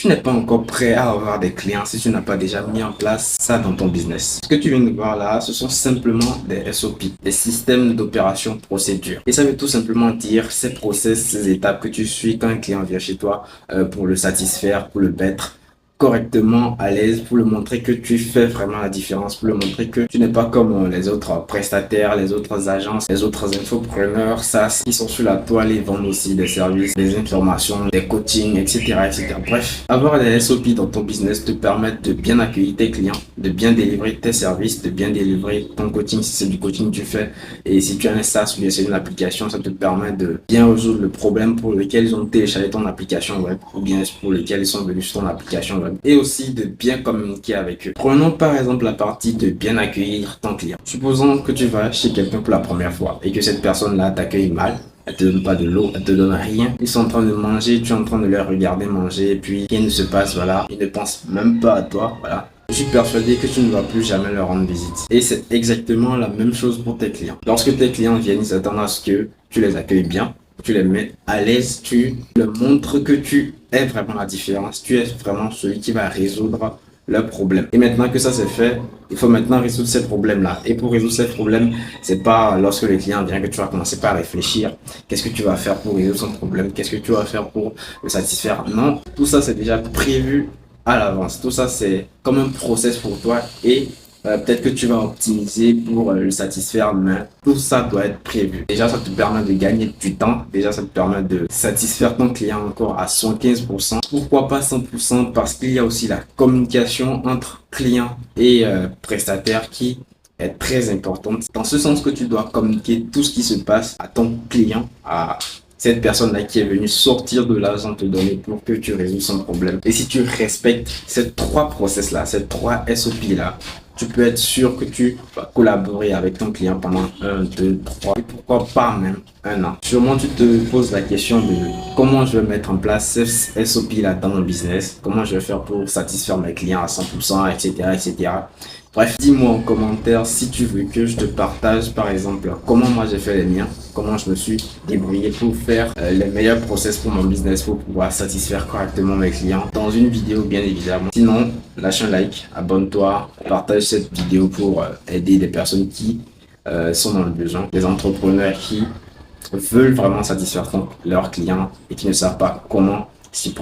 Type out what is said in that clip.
Tu n'es pas encore prêt à avoir des clients si tu n'as pas déjà mis en place ça dans ton business. Ce que tu viens de voir là, ce sont simplement des SOP, des systèmes d'opération procédure. Et ça veut tout simplement dire ces process, ces étapes que tu suis quand un client vient chez toi pour le satisfaire, pour le mettre correctement à l'aise, pour le montrer que tu fais vraiment la différence, pour le montrer que tu n'es pas comme les autres prestataires, les autres agences, les autres infopreneurs, SaaS, qui sont sur la toile et vendent aussi des services, des informations, des coachings, etc., etc. Bref, avoir des SOP dans ton business te permet de bien accueillir tes clients, de bien délivrer tes services, de bien délivrer ton coaching si c'est du coaching que tu fais. Et si tu as un SaaS ou bien c'est une application, ça te permet de bien résoudre le problème pour lequel ils ont téléchargé ton application web ou bien pour lequel ils sont venus sur ton application web. Et aussi de bien communiquer avec eux. Prenons par exemple la partie de bien accueillir ton client. Supposons que tu vas chez quelqu'un pour la première fois et que cette personne-là t'accueille mal. Elle te donne pas de l'eau, elle te donne rien. Ils sont en train de manger, tu es en train de les regarder manger et puis rien ne se passe, voilà. Ils ne pensent même pas à toi, voilà. Je suis persuadé que tu ne vas plus jamais leur rendre visite. Et c'est exactement la même chose pour tes clients. Lorsque tes clients viennent, ils s'attendent à ce que tu les accueilles bien, tu les mets à l'aise, tu leur montres que tu es vraiment la différence, tu es vraiment celui qui va résoudre leurs problèmes. Et maintenant que ça c'est fait, il faut maintenant résoudre ces problèmes-là. Et pour résoudre ces problèmes, c'est pas lorsque le client vient que tu vas commencer par réfléchir. Qu'est-ce que tu vas faire pour résoudre son problème? Qu'est-ce que tu vas faire pour le satisfaire? Non, tout ça c'est déjà prévu à l'avance. Tout ça c'est comme un process pour toi et peut-être que tu vas optimiser pour le satisfaire, mais tout ça doit être prévu. Déjà, ça te permet de gagner du temps. Déjà, ça te permet de satisfaire ton client encore à 115%. Pourquoi pas 100%? Parce qu'il y a aussi la communication entre client et prestataire qui est très importante. Dans ce sens que tu dois communiquer tout ce qui se passe à ton client, à cette personne-là qui est venue sortir de l'argent te donner pour que tu résous son problème. Et si tu respectes ces trois process-là, ces trois SOP-là, tu peux être sûr que tu vas collaborer avec ton client pendant 1, 2, 3 et pourquoi pas même 1 an. Sûrement, tu te poses la question de comment je vais mettre en place ces SOP là dans mon business, comment je vais faire pour satisfaire mes clients à 100%, etc., etc. Bref, dis-moi en commentaire si tu veux que je te partage par exemple comment moi j'ai fait les miens, comment je me suis débrouillé pour faire les meilleurs process pour mon business pour pouvoir satisfaire correctement mes clients dans une vidéo bien évidemment. Sinon, lâche un like, abonne-toi, partage cette vidéo pour aider des personnes qui sont dans le besoin, des entrepreneurs qui veulent vraiment satisfaire leurs clients et qui ne savent pas comment s'y prendre.